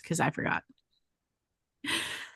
because I forgot.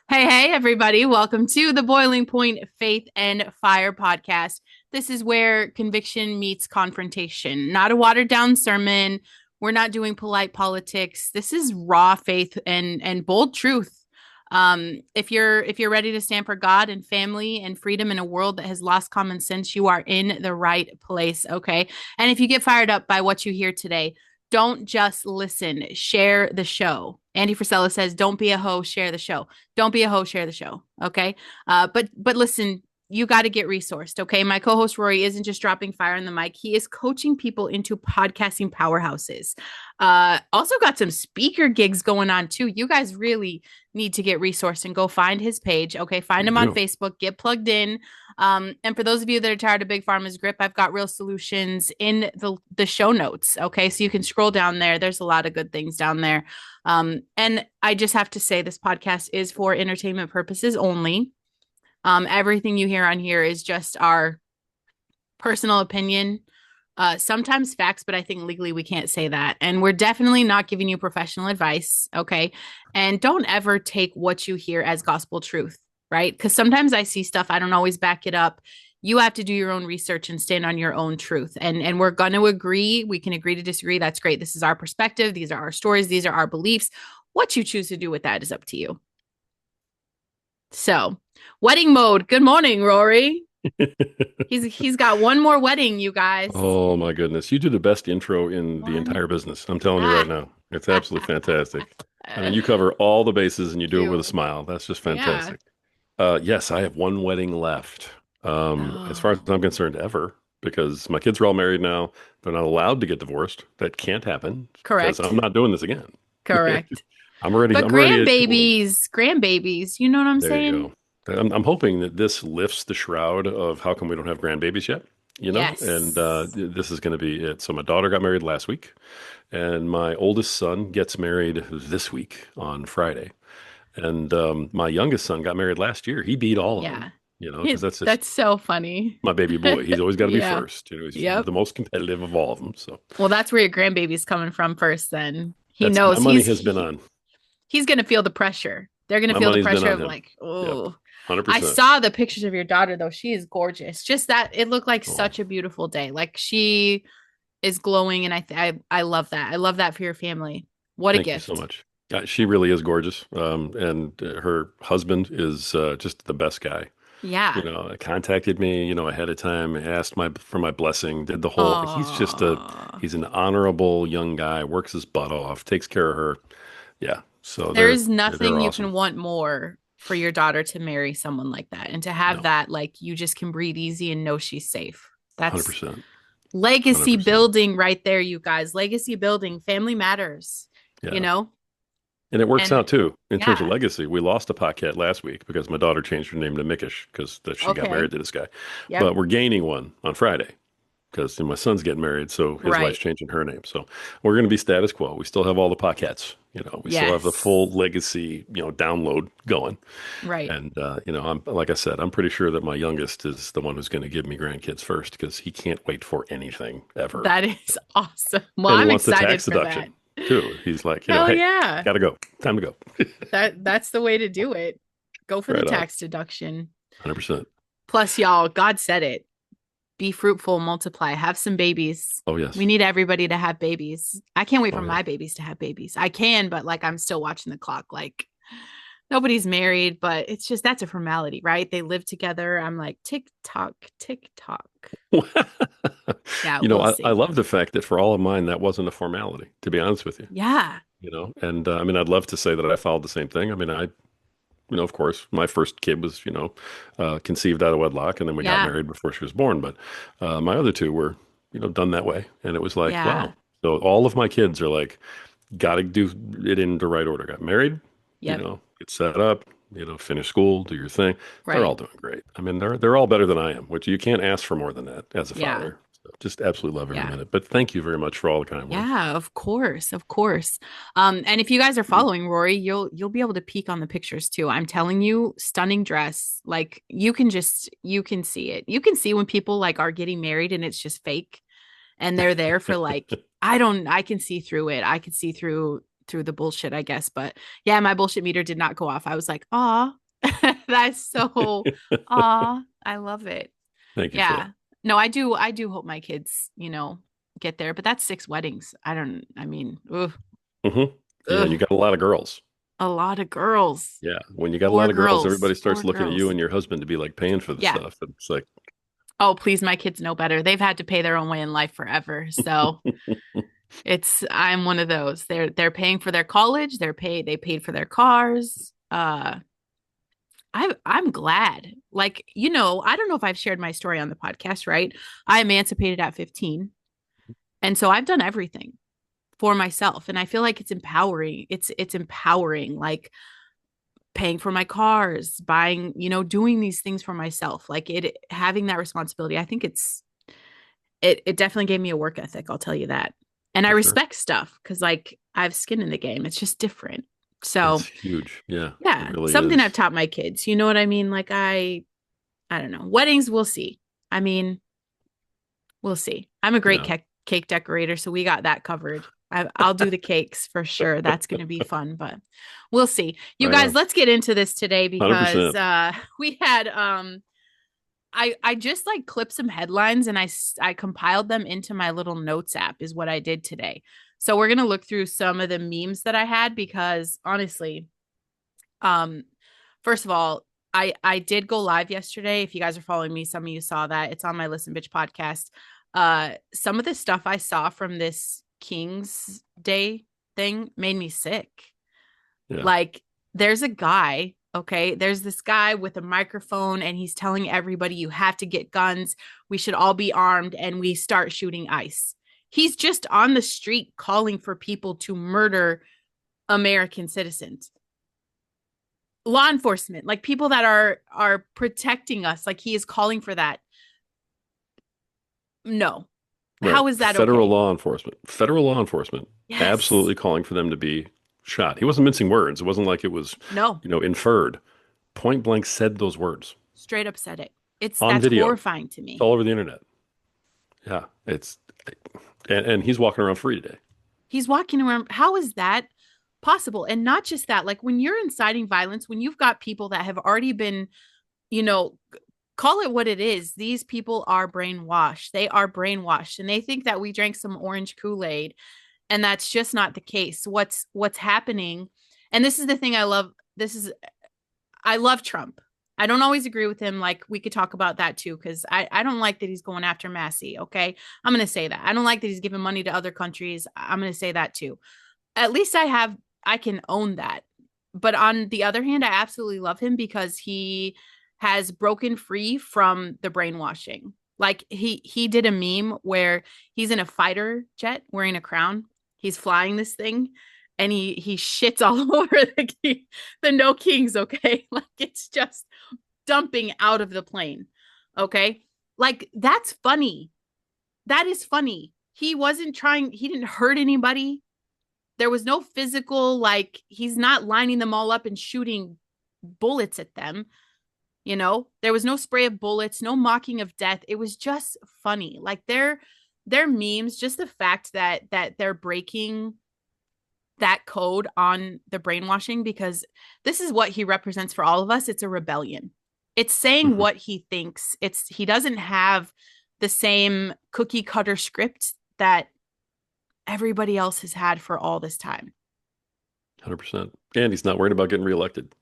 Hey, everybody. Welcome to the Boiling Point Faith and Fire podcast. This is where conviction meets confrontation, not a watered down sermon. We're not doing polite politics. This is raw faith and bold truth. If you're ready to stand for God and family and freedom in a world that has lost common sense, you are in the right place. Okay. And if you get fired up by what you hear today, don't just listen, share the show. Andy Frisella says, don't be a hoe, share the show. Don't be a hoe, share the show. Okay. But listen, you got to get resourced. Okay. My co-host Rory isn't just dropping fire on the mic. He is coaching people into podcasting powerhouses. Also got some speaker gigs going on too. You guys really need to get resourced and go find his page. Okay. Find him on Facebook, get plugged in. And for those of you that are tired of Big Pharma's grip, I've got real solutions in the show notes. Okay. So you can scroll down there. There's a lot of good things down there. And I just have to say this podcast is for entertainment purposes only. Everything you hear on here is just our personal opinion, sometimes facts, but I think legally we can't say that. And we're definitely not giving you professional advice. Okay. And don't ever take what you hear as gospel truth, right? Because sometimes I see stuff, I don't always back it up. You have to do your own research and stand on your own truth. And we're going to agree. We can agree to disagree. That's great. This is our perspective. These are our stories. These are our beliefs. What you choose to do with that is up to you. So, wedding mode. Good morning, Rory. He's got one more wedding, you guys. Oh my goodness. You do the best intro in the entire business. I'm telling you right now. It's absolutely fantastic. I mean, you cover all the bases and you do it with a smile. That's just fantastic. Yes, I have one wedding left. As far as I'm concerned, ever, because my kids are all married now. They're not allowed to get divorced. That can't happen. Correct. Because I'm not doing this again. Correct. I'm ready. But I'm ready. grandbabies, you know what I'm There you saying? go. I'm hoping that this lifts the shroud of how come we don't have grandbabies yet, Yes. and this is going to be it. So my daughter got married last week, and my oldest son gets married this week on Friday. And my youngest son got married last year. He beat all of them, because That's so funny. my baby boy. He's always got to be Yeah. first. He's Yep. the most competitive of all of them. So, Well, that's where your grandbaby's coming from first, then. He that's my knows money has been on. he's going to feel the pressure. They're going to My feel the money's been pressure on of him. like, Yep, oh. I 100%. saw the pictures of your daughter, though. She is gorgeous. Just that it looked like Oh, such a beautiful day. Like she is glowing, and I love that. I love that for your family. What a thank you so gift. much. She really is gorgeous. And her husband is just the best guy. Yeah. Contacted me, ahead of time, asked for my blessing, did the whole, Oh, he's an honorable young guy, works his butt off, takes care of her. Yeah. So there's they're nothing you awesome. can want more for your daughter to marry someone like that and to have No, that, like, you just can breathe easy and know she's safe. That's 100%. legacy 100%. building right there, you guys. Legacy building. Family matters, you Yeah. know? And it works And out too. In terms of yeah. legacy, we lost a podcast last week because my daughter changed her name to Mickish because she got Okay. married to this guy. Yep. But we're gaining one on Friday because my son's getting married, so his wife's Right. changing her name. So we're going to be status quo. We still have all the podcasts. We still have the Yes. full legacy, download going. Right. And I'm like I said, I'm pretty sure that my youngest is the one who's going to give me grandkids first because he can't wait for anything ever. That is awesome. Well, And he I'm wants the excited tax for that. deduction too. He's like, Hell hey, yeah. gotta go. Time to go. That's the way to do it. Go for the Right on. tax deduction. 100%. Plus, y'all, God said it. Be fruitful, multiply, have some babies. Oh, yes. We need everybody to have babies. I can't wait for Oh, yeah. my babies to have babies. I can, but like I'm still watching the clock. Like nobody's married, but it's just that's a formality, right? They live together. I'm like, tick tock, tick tock. Yeah, we'll I see. love the fact that for all of mine, that wasn't a formality, to be honest with you. Yeah. And I mean, I'd love to say that I followed the same thing. I mean, of course, my first kid was, conceived out of wedlock and then we got Yeah. married before she was born. But my other two were, done that way. And it was like, Yeah. wow. So all of my kids are like, got to do it in the right order. Got married, Yep. get set up, finish school, do your thing. They're Right. all doing great. I mean, they're all better than I am, which you can't ask for more than that as a Yeah. father. So just absolutely love every Yeah. minute. But thank you very much for all the kind words. Yeah, of course, of course. And if you guys are following Rory, you'll be able to peek on the pictures too. I'm telling you, stunning dress. Like you can see it. You can see when people like are getting married and it's just fake and they're there for like I can see through it. I can see through through the bullshit, I guess. But yeah, my bullshit meter did not go off. I was like, aw, that's so aw. I love it. Thank you for that. Yeah. No, I do hope my kids, get there, but that's 6 weddings. I mean, ugh, Hmm. Yeah, and you ugh, got a lot of girls. a lot of girls. Yeah, when you got a Four lot of girls, everybody girls. starts Four looking at you girls. and your husband to be like paying for the Yeah. stuff. And it's like, Oh, please, my kids know better. They've had to pay their own way in life forever. So I'm one of those. They're paying for their college. They paid for their cars. I'm glad. Like, I don't know if I've shared my story on the podcast, right? I emancipated at 15. And so I've done everything for myself. And I feel like it's empowering. It's empowering, like paying for my cars, buying, doing these things for myself. Like it having that responsibility. I think it definitely gave me a work ethic, I'll tell you that. And I for sure. respect stuff because like I have skin in the game. It's just different. It's So huge. Yeah, it yeah, really something I've is. taught my kids. You know what I mean? Like I don't know. Weddings, we'll see. I mean, we'll see. I'm a great Yeah, cake decorator, so we got that covered. I'll do the cakes for sure. That's going to be fun, but we'll see. You right guys, on. let's get into this today because 100%. we had I just like clipped some headlines and I compiled them into my little notes app is what I did today. So we're going to look through some of the memes that I had because honestly, um first of all, I did go live yesterday. If you guys are following me, some of you saw that. It's on my Listen Bitch podcast. Some of the stuff I saw from this King's Day thing made me sick. Yeah. Like there's a guy, okay? There's this guy with a microphone and he's telling everybody you have to get guns. We should all be armed and we start shooting ICE. He's just on the street calling for people to murder American citizens. Law enforcement, like people that are protecting us, like he is calling for that. No. Right. How is that okay? Federal law enforcement, Yes. absolutely calling for them to be shot. He wasn't mincing words. It wasn't like it was, No. inferred. Point blank said those words Straight up said it. It's on that's video. horrifying to It's me. all over the internet. Yeah. And he's walking around free today. He's walking around. How is that possible? And not just that, like when you're inciting violence, when you've got people that have already been, you know, call it what it is. These people are brainwashed. They are brainwashed and they think that we drank some orange Kool-Aid and that's just not the case. What's happening? And this is the thing I love. I love Trump. I don't always agree with him. Like we could talk about that too, because I don't like that he's going after Massey. Okay. I'm gonna say that. I don't like that he's giving money to other countries. I'm gonna say that too. At least I can own that. But on the other hand, I absolutely love him because he has broken free from the brainwashing. Like he did a meme where he's in a fighter jet wearing a crown. He's flying this thing and he shits all over the no kings, okay? Like it's just dumping out of the plane. Okay? Like that's funny. That is funny. He didn't hurt anybody. There was no physical, like he's not lining them all up and shooting bullets at them. There was no spray of bullets, no mocking of death. It was just funny. Like their memes, just the fact that they're breaking that code on the brainwashing because this is what he represents for all of us. It's a rebellion. It's saying Mhm. what he thinks. He doesn't have the same cookie cutter script that everybody else has had for all this time. 100%. And he's not worried about getting reelected.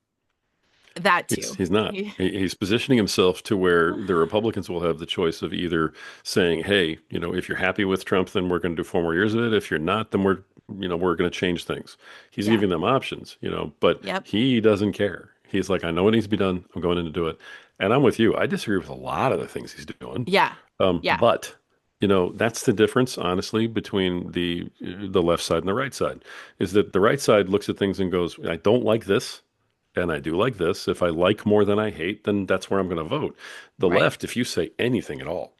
That He's too. he's not. He's positioning himself to where the Republicans will have the choice of either saying, "Hey, if you're happy with Trump, then we're going to do 4 more years of it. If you're not, then we're going to change things." He's Yeah. giving them options, but Yep. he doesn't care. He's like, "I know what needs to be done. I'm going in to do it." And I'm with you. I disagree with a lot of the things he's doing. Yeah. Yeah. But that's the difference, honestly, between the left side and the right side, is that the right side looks at things and goes, "I don't like this." And I do like this. If I like more than I hate, then that's where I'm going to vote. The Right. left, if you say anything at all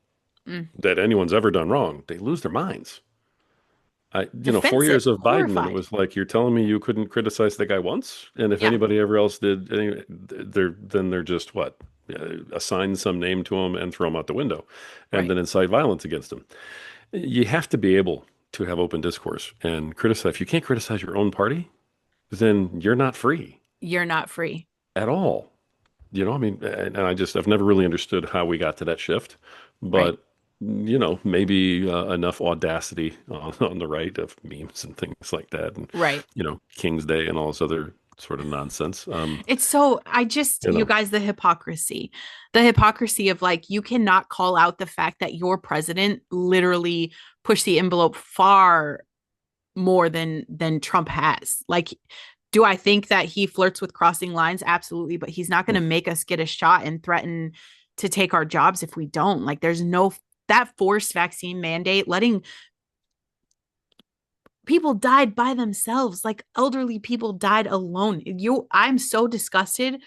Mm. that anyone's ever done wrong, they lose their minds. 4 years Defensive. of Biden, and it Horrified. was like, you're telling me you couldn't criticize the guy once? And if Yeah. anybody ever else did, they're just what? Assign some name to him and throw him out the window and Right. then incite violence against him. You have to be able to have open discourse and criticize. If you can't criticize your own party, then you're not free You're not free. at all. I mean, and I've never really understood how we got to that shift, Right. but maybe enough audacity on the right of memes and things like that, and Right. King's Day and all this other sort of nonsense. It's so, I just, You you know, guys, the hypocrisy of like, you cannot call out the fact that your president literally pushed the envelope far more than Trump has. Like, do I think that he flirts with crossing lines? Absolutely. But he's not going to make us get a shot and threaten to take our jobs if we don't. Like, there's no, that forced vaccine mandate, letting people died by themselves, like elderly people died alone. I'm so disgusted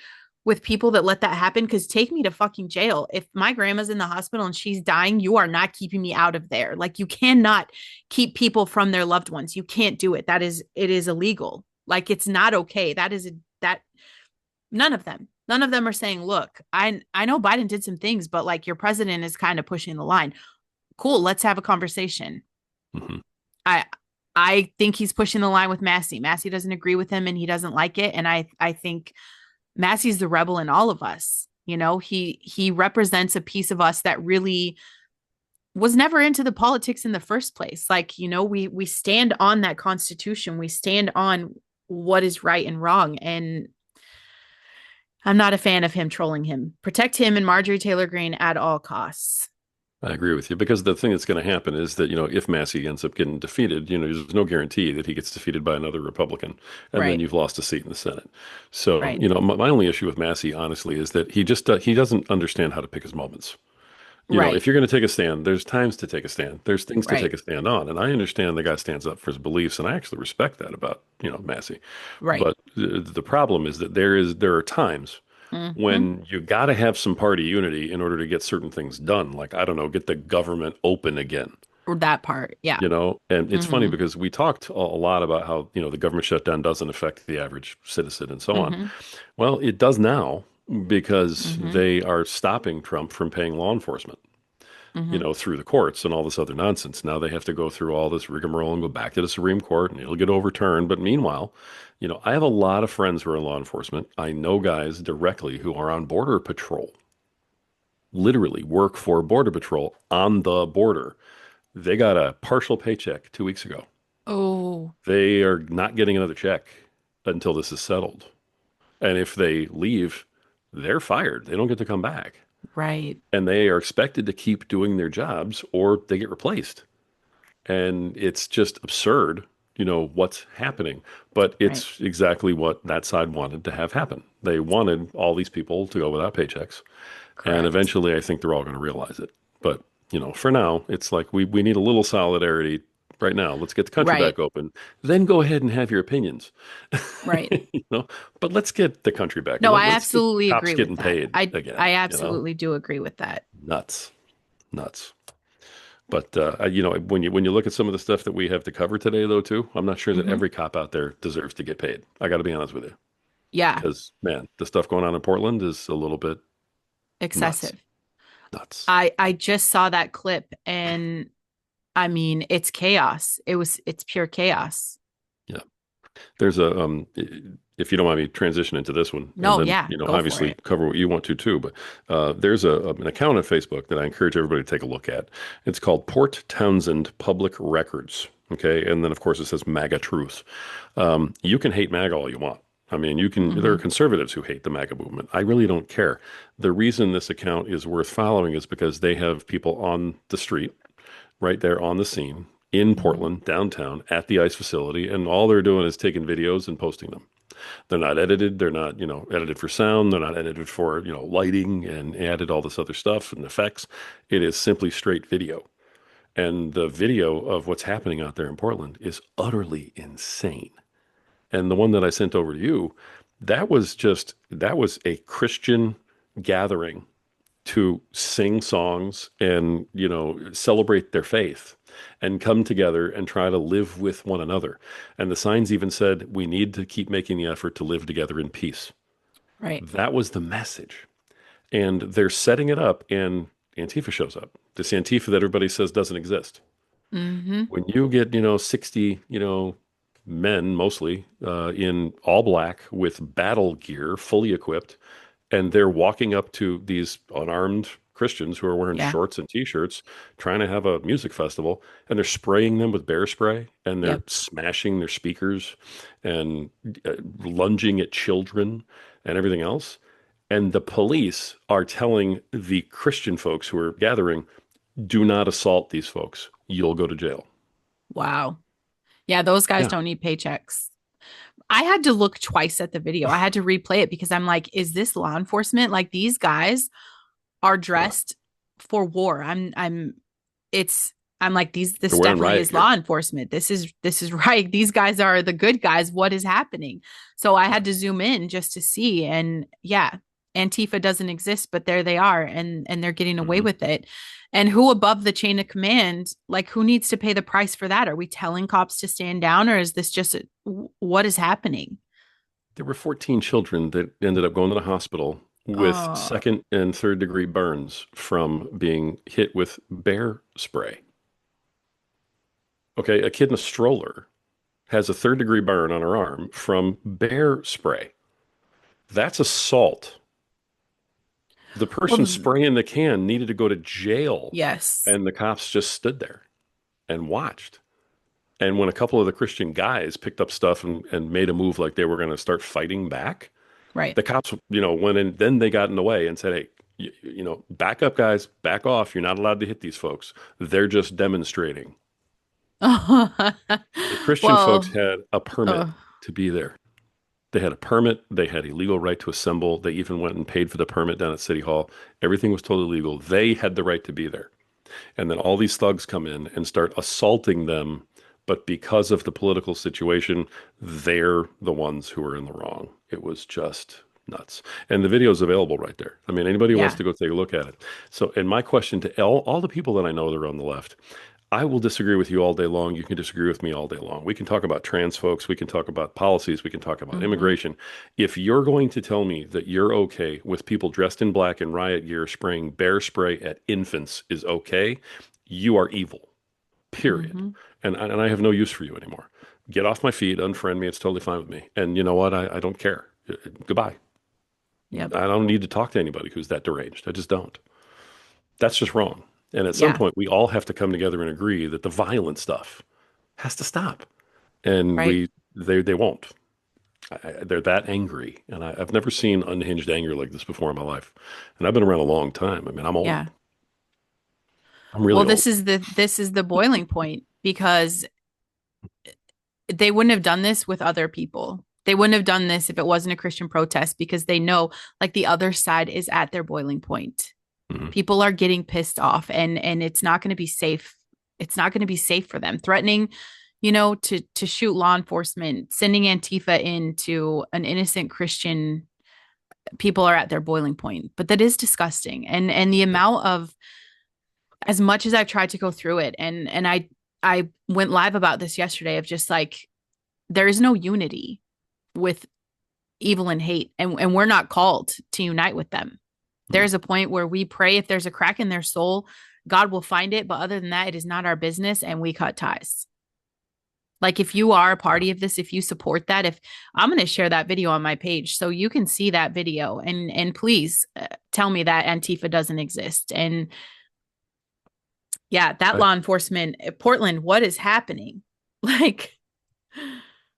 with people that let that happen, because take me to fucking jail. If my grandma's in the hospital and she's dying, you are not keeping me out of there. Like, you cannot keep people from their loved ones. You can't do it. It is illegal. Like, it's not okay. That none of them are saying, look, I know Biden did some things, but like, your president is kind of pushing the line. Cool, let's have a conversation. mhm. I I think he's pushing the line with Massey. Massey doesn't agree with him and he doesn't like it. And I think Massey's the rebel in all of us. He represents a piece of us that really was never into the politics in the first place. Like, we stand on that constitution. We stand on what is right and wrong. And I'm not a fan of him trolling him. Protect him and Marjorie Taylor Greene at all costs. I agree with you, because the thing that's going to happen is that, if Massey ends up getting defeated, there's no guarantee that he gets defeated by another Republican, and then Right. you've lost a seat in the Senate. So, Right. my only issue with Massey, honestly, is that he doesn't understand how to pick his moments. Right. If you're going to take a stand, there's times to take a stand. There's things to take Right. a stand on. And I understand the guy stands up for his beliefs, and I actually respect that about, Massey. Right. But the problem is that there are times Mm-hmm. when you got to have some party unity in order to get certain things done. Like, I don't know, get the government open again. Or that part. Yeah. And it's funny Mm-hmm. because we talked a lot about how, the government shutdown doesn't affect the average citizen and so on. Mm-hmm. Well, it does now, because Mm-hmm. they are stopping Trump from paying law enforcement, Mm-hmm. through the courts and all this other nonsense. Now they have to go through all this rigmarole and go back to the Supreme Court, and it'll get overturned. But meanwhile, I have a lot of friends who are in law enforcement. I know guys directly who are on border patrol, literally work for border patrol on the border. They got a partial paycheck 2 weeks ago. Oh, They are not getting another check until this is settled. And if they leave, they're fired. They don't get to come back. right. And they are expected to keep doing their jobs or they get replaced. And it's just absurd, what's happening. But Right. it's exactly what that side wanted to have happen. They wanted all these people to go without paychecks. And Correct. eventually, I think they're all going to realize it. But, for now, it's like we need a little solidarity right now. Let's get the country Right. back open. Then go ahead and have your opinions. Right. you know, but let's get the country back. No, I Let's get absolutely cops agree with getting that. paid I again, I absolutely do agree with that. Nuts, nuts. But when you look at some of the stuff that we have to cover today, though, too, I'm not sure that Hmm. every cop out there deserves to get paid. I got to be honest with you, Yeah. because man, the stuff going on in Portland is a little bit nuts, Excessive. nuts. I just saw that clip and I mean, it's chaos. It's pure chaos. Yeah, there's a if you don't mind me transition into this one, and No, then yeah, go for obviously it. cover what you want to too. But there's an account on Facebook that I encourage everybody to take a look at. It's called Port Townsend Public Records. Okay, and then of course it says MAGA Truth. You can hate MAGA all you want. I mean, you can. There are Hmm. conservatives who hate the MAGA movement. I really don't care. The reason this account is worth following is because they have people on the street, right there on the scene in Hmm. Portland, downtown, at the ICE facility, and all they're doing is taking videos and posting them. They're not edited. They're not, edited for sound. They're not edited for, lighting and added all this other stuff and effects. It is simply straight video. And the video of what's happening out there in Portland is utterly insane. And the one that I sent over to you, that was a Christian gathering to sing songs and, celebrate their faith and come together and try to live with one another. And the signs even said, we need to keep making the effort to live together in peace. Right. That was the message. And they're setting it up, and Antifa shows up. This Antifa that everybody says doesn't exist. Mm-hmm. When you get, 60, men mostly in all black with battle gear, fully equipped, and they're walking up to these unarmed Christians who are wearing Yeah. shorts and t-shirts trying to have a music festival, and they're spraying them with bear spray, and they're Yep. smashing their speakers and lunging at children and everything else. And the police are telling the Christian folks who are gathering, do not assault these folks. You'll go to jail. Wow. Yeah, those guys Yeah. don't need paychecks. I had to look twice at the video. I had to replay it because I'm like, is this law enforcement? Like these guys are Yeah. dressed for war. It's I'm like this They're wearing definitely riot is gear. law enforcement. This is right. These guys are the good guys. What is happening? So I Yeah. had to zoom in just to see. And yeah, Antifa doesn't exist, but there they are, and they're getting away Mhm. with it. And who above the chain of command, like who needs to pay the price for that? Are we telling cops to stand down, or is this just what is happening? There were 14 children that ended up going to the hospital with Oh, second and third degree burns from being hit with bear spray. Okay, a kid in a stroller has a third degree burn on her arm from bear spray. That's assault. The person well, spraying the can needed to go to jail, yes, and the cops just stood there and watched. And when a couple of the Christian guys picked up stuff and made a move like they were going to start fighting back, right. the cops, went in, then they got in the way and said, hey, back up, guys, back off. You're not allowed to hit these folks. They're just demonstrating. The Christian folks Well, had a permit uh, to be there. They had a permit. They had a legal right to assemble. They even went and paid for the permit down at City Hall. Everything was totally legal. They had the right to be there. And then all these thugs come in and start assaulting them. But because of the political situation, they're the ones who are in the wrong. It was just nuts. And the video is available right there. I mean, anybody who wants yeah, to go take a look at it. So, and my question to all the people that I know that are on the left, I will disagree with you all day long. You can disagree with me all day long. We can talk about trans folks. We can talk about policies. We can talk about hmm, immigration. If you're going to tell me that you're okay with people dressed in black in riot gear spraying bear spray at infants is okay, you are evil, period. hmm, And I have no use for you anymore. Get off my feed, unfriend me. It's totally fine with me. And you know what? I don't care. Goodbye. yep, I don't need to talk to anybody who's that deranged. I just don't. That's just wrong. And at some yeah, point, we all have to come together and agree that the violent stuff has to stop. And right, they won't. They're that angry, and I've never seen unhinged anger like this before in my life. And I've been around a long time. I mean, I'm yeah. old. I'm Well, really old. this is the boiling point because they wouldn't have done this with other people. They wouldn't have done this if it wasn't a Christian protest because they know like the other side is at their boiling point. Mhm. People are getting pissed off and it's not going to be safe. It's not going to be safe for them. Threatening, to shoot law enforcement, sending Antifa into an innocent Christian, people are at their boiling point. But that is disgusting. And the amount of, as much as I've tried to go through it, and I went live about this yesterday of just like there is no unity with evil and hate, and we're not called to unite with them. Mhm. There's a point where we pray if there's a crack in their soul, God will find it. But other than that, it is not our business, and we cut ties. Like if you are a party of this, if you support that, if I'm going to share that video on my page so you can see that video, and please tell me that Antifa doesn't exist. And yeah, that I, law enforcement, Portland, what is happening? Like,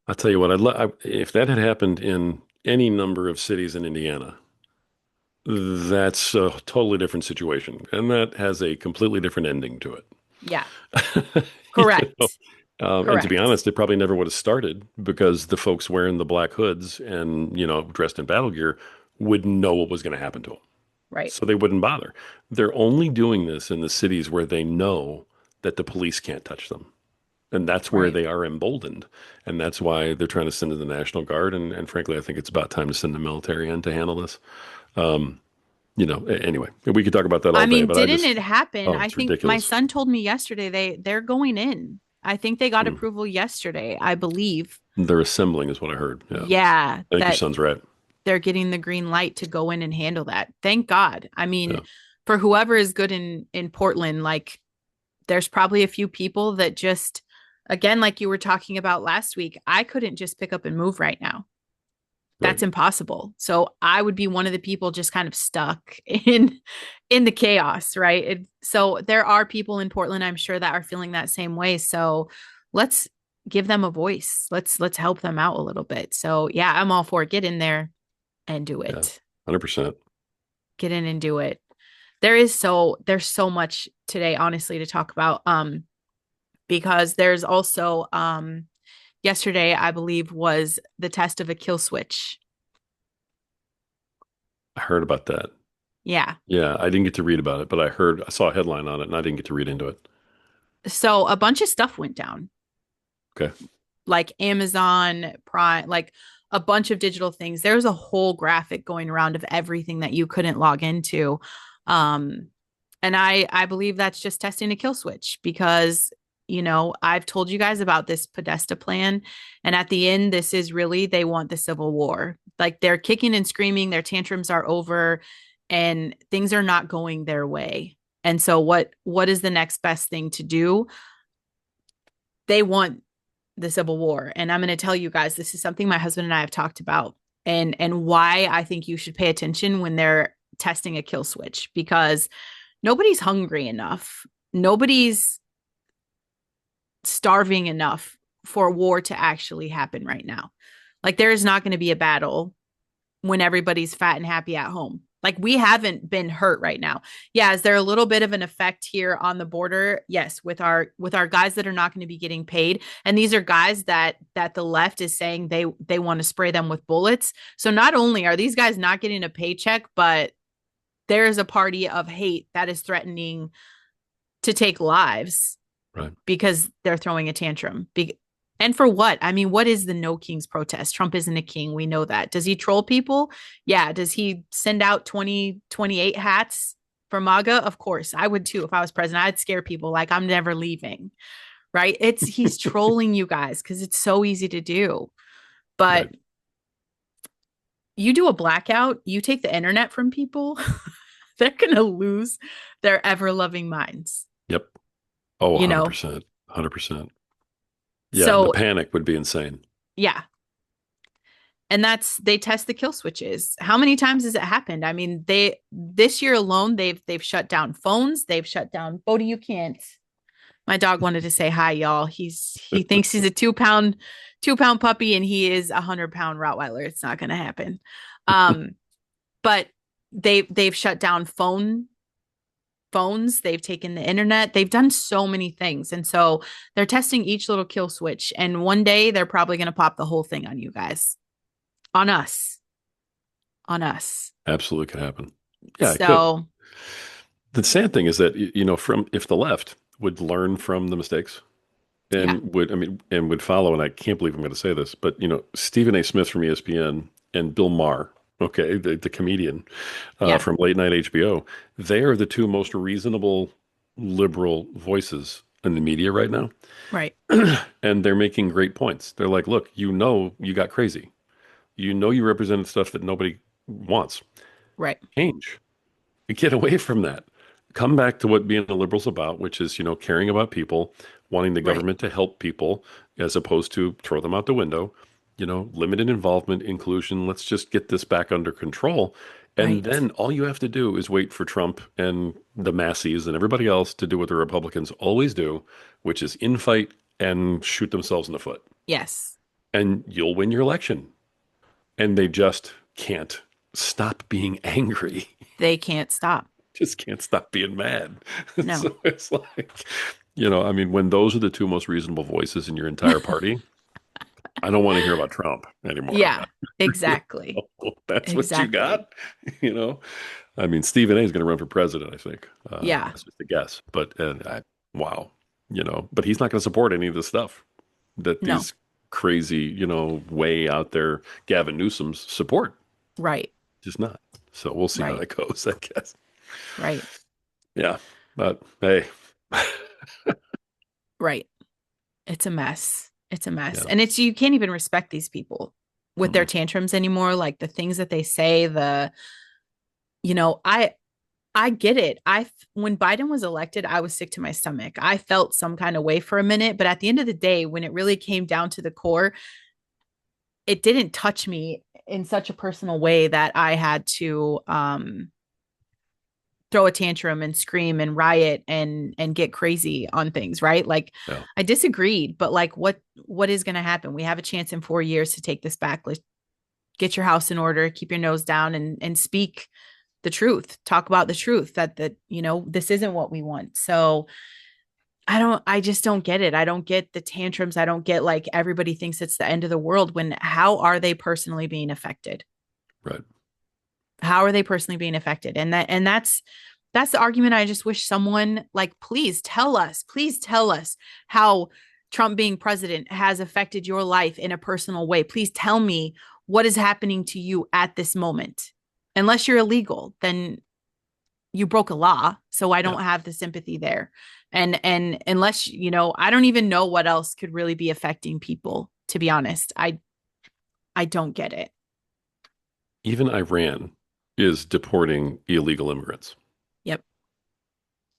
I'll tell you what, if that had happened in any number of cities in Indiana, that's a totally different situation. And that has a completely different ending to it. yeah, You know? correct, And to be correct, honest, it probably never would have started because the folks wearing the black hoods and, dressed in battle gear wouldn't know what was going to happen to them. right, So they wouldn't bother. They're only doing this in the cities where they know that the police can't touch them. And that's where right. they are emboldened. And that's why they're trying to send in the National Guard. And frankly, I think it's about time to send the military in to handle this. Um, anyway, we could talk about that I all day, mean, but didn't it happen? I it's think my ridiculous. son told me yesterday they're going in. I think they got Hmm. approval yesterday, I believe. They're assembling is what I heard. Yeah. Yeah, I think your that son's right. they're getting the green light to go in and handle that. Thank God. I mean, Yeah. for whoever is good in Portland, like there's probably a few people that just, again, like you were talking about last week, I couldn't just pick up and move right now. Right. That's impossible. So I would be one of the people just kind of stuck in the chaos, right? So there are people in Portland, I'm sure, that are feeling that same way. So let's give them a voice. Let's help them out a little bit. So yeah, I'm all for it. Get in there and do Yeah. it. 100%. Get in and do it. There's so much today, honestly, to talk about. Because there's also yesterday, I believe, was the test of a kill switch. I heard about that. Yeah. Yeah, I didn't get to read about it, but I saw a headline on it and I didn't get to read into it. So a bunch of stuff went down, Okay. like Amazon Prime, like a bunch of digital things. There's a whole graphic going around of everything that you couldn't log into. Um, and I believe that's just testing a kill switch because, I've told you guys about this Podesta plan. And at the end, this is really, they want the civil war. Like they're kicking and screaming, their tantrums are over and things are not going their way. And so what is the next best thing to do? They want the Civil War. And I'm going to tell you guys, this is something my husband and I have talked about and why I think you should pay attention when they're testing a kill switch because nobody's hungry enough. Nobody's starving enough for war to actually happen right now. Like there is not going to be a battle when everybody's fat and happy at home. Like we haven't been hurt right now. Yeah, is there a little bit of an effect here on the border? Yes, with our guys that are not going to be getting paid, and these are guys that the left is saying they want to spray them with bullets. So not only are these guys not getting a paycheck, but there is a party of hate that is threatening to take lives Right. because they're throwing a tantrum. And for what? I mean, what is the No Kings protest? Trump isn't a king. We know that. Does he troll people? Yeah. Does he send out 2028 hats for MAGA? Of course. I would too if I was president. I'd scare people like I'm never leaving. Right? He's trolling you guys because it's so easy to do. But Right. you do a blackout, you take the internet from people, they're gonna lose their ever-loving minds. Yep. Oh, You know? 100%. 100%. Yeah, the So panic would be insane. yeah. And they test the kill switches. How many times has it happened? I mean, this year alone, they've shut down phones, they've shut down Bodie, you can't. My dog wanted to say hi, y'all. He thinks he's a 2-pound puppy and he is 100-pound Rottweiler. It's not gonna happen. But they've shut down phones, they've taken the internet, they've done so many things. And so they're testing each little kill switch. And one day they're probably gonna pop the whole thing on you guys. On us. On us. Absolutely could happen. Yeah, it could. So The sad thing is that from if the left would learn from the mistakes yeah. and would follow, and I can't believe I'm going to say this, but Stephen A. Smith from ESPN and Bill Maher, okay, the comedian Yeah. from late night HBO, they are the two most reasonable liberal voices in the media right now, Right. and they're making great points. They're like, look, you got crazy, you represented stuff that nobody wants. Right. Change, get away from that. Come back to what being a liberal's about, which is, caring about people, wanting the Right. government to help people as opposed to throw them out the window, limited involvement, inclusion. Let's just get this back under control. And Right. then all you have to do is wait for Trump and the masses and everybody else to do what the Republicans always do, which is infight and shoot themselves in the foot. Yes. And you'll win your election. And they just can't stop being angry. They can't stop. Just can't stop being mad. No. So it's like, when those are the two most reasonable voices in your entire party, I don't want to hear about Trump anymore. Yeah, exactly. That's what you Exactly. got, Stephen A is going to run for president, I think. Yeah. That's just a guess. But wow, but he's not going to support any of this stuff that No. these crazy, way out there Gavin Newsom's support. Right. Just not. So we'll see how Right. that goes, I guess. Right. Yeah. But hey. Right. It's a mess. It's a mess. Yeah. And you can't even respect these people with their tantrums anymore. Like the things that they say, I I get it. When Biden was elected, I was sick to my stomach. I felt some kind of way for a minute, but at the end of the day, when it really came down to the core, it didn't touch me in such a personal way that I had to throw a tantrum and scream and riot and get crazy on things, right? Like Yeah. I disagreed, but like what is going to happen? We have a chance in 4 years to take this back. Let's get your house in order, keep your nose down and speak the truth. Talk about the truth that this isn't what we want. So I just don't get it. I don't get the tantrums. I don't get like everybody thinks it's the end of the world when how are they personally being affected? Right. How are they personally being affected? And that's the argument. I just wish someone like, please tell us how Trump being president has affected your life in a personal way. Please tell me what is happening to you at this moment. Unless you're illegal, then you broke a law. So I Yeah. don't have the sympathy there. And unless, I don't even know what else could really be affecting people, to be honest. I don't get it. Even Iran is deporting illegal immigrants. Yep.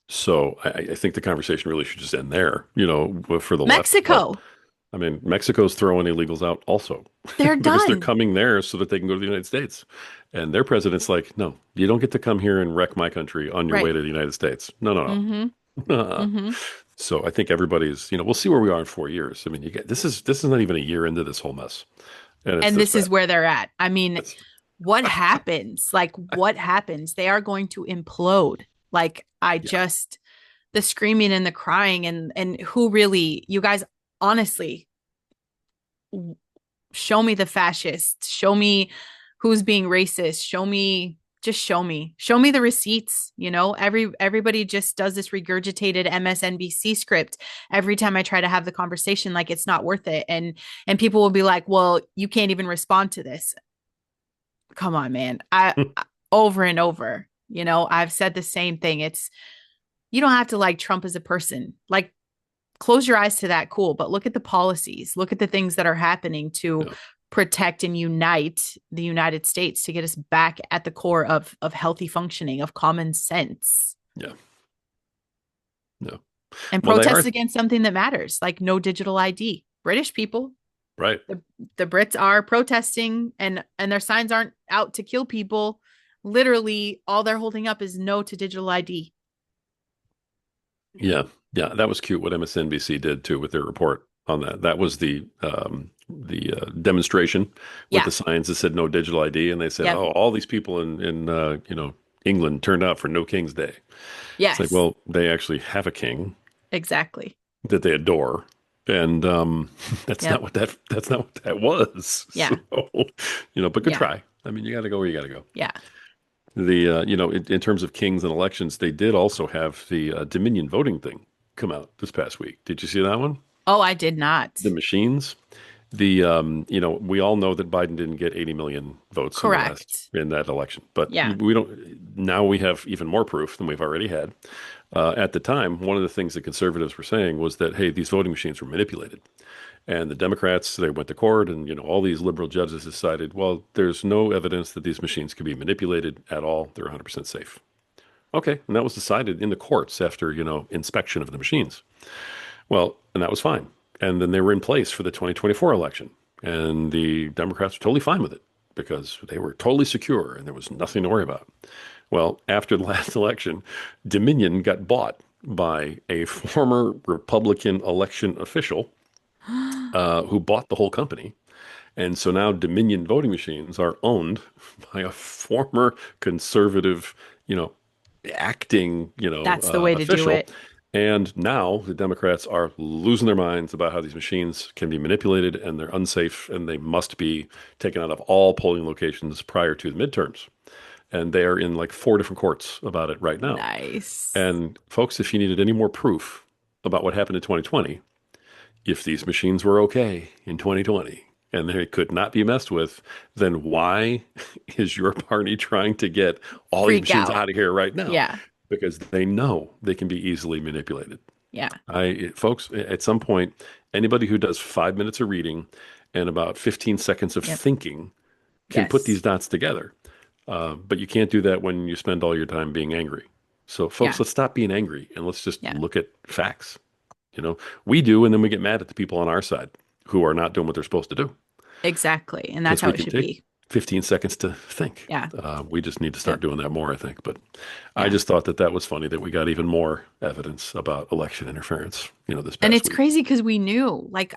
So I think the conversation really should just end there, for the left. But Mexico, I mean, Mexico's throwing illegals out also they're because they're done. coming there so that they can go to the United States. And their president's like, no, you don't get to come here and wreck my country on your way Right. to the United States. No, no, Mm-hmm. no. Mm-hmm. So I think everybody's, we'll see where we are in 4 years. I mean, this is not even a year into this whole mess, and it's And this this is bad. where they're at. I mean, It's, what happens? Like, what happens? They are going to implode. Like, yeah, the screaming and the crying and who really, you guys, honestly, show me the fascists. Show me who's being racist. Show me the receipts. Everybody just does this regurgitated MSNBC script every time I try to have the conversation, like it's not worth it. And people will be like, well, you can't even respond to this. Come on, man. Over and over, I've said the same thing. It's you don't have to like Trump as a person. Like close your eyes to that, cool, but look at the policies. Look at the things that are happening to yeah, protect and unite the United States to get us back at the core of healthy functioning, of common sense. yeah, no. And Well, they protest are against something that matters, like no digital ID. British people, right. the Brits are protesting and their signs aren't out to kill people. Literally, all they're holding up is no to digital ID. Yeah, yeah, that was cute what MSNBC did too with their report on that. That was the demonstration with Yeah. the signs that said no digital ID, and they said, Yep. "Oh, all these people in England turned out for No King's Day." It's like, Yes. well, they actually have a king Exactly. that they adore, and Yep. that's not what that was. Yeah. So, but good Yeah. try. I mean, you got to go where you got to go. Yeah. In terms of kings and elections, they did also have the Dominion voting thing come out this past week. Did you see that one? Oh, I did not. The machines. We all know that Biden didn't get 80 million votes Correct. in that election, but Yeah. we don't. Now we have even more proof than we've already had. At the time, one of the things that conservatives were saying was that, hey, these voting machines were manipulated. And the Democrats, they went to court, and all these liberal judges decided, well, there's no evidence that these machines can be manipulated at all. They're 100% safe. Okay, and that was decided in the courts after inspection of the machines. Well, and that was fine. And then they were in place for the 2024 election, and the Democrats were totally fine with it because they were totally secure and there was nothing to worry about. Well, after the last election, Dominion got bought by a former Republican election official who bought the whole company. And so now Dominion voting machines are owned by a former conservative, you know, acting, That's the way to do official. it. And now the Democrats are losing their minds about how these machines can be manipulated and they're unsafe and they must be taken out of all polling locations prior to the midterms. And they are in like 4 different courts about it right now. Nice. And folks, if you needed any more proof about what happened in 2020, if these machines were okay in 2020 and they could not be messed with, then why is your party trying to get all these Freak machines out. out of here right now? Yeah. Because they know they can be easily manipulated. Yeah. Folks, at some point, anybody who does 5 minutes of reading and about 15 seconds of Yep. thinking can put Yes. these dots together. But you can't do that when you spend all your time being angry. So, folks, Yeah. let's stop being angry and let's just Yeah. look at facts. You know, we do, and then we get mad at the people on our side who are not doing what they're supposed to do Exactly. And that's because how we it can should take be. 15 seconds to think. Yeah. We just need to start Yep. doing that more, I think. But I Yeah. just thought that that was funny that we got even more evidence about election interference, this And past it's week. crazy because we knew, like,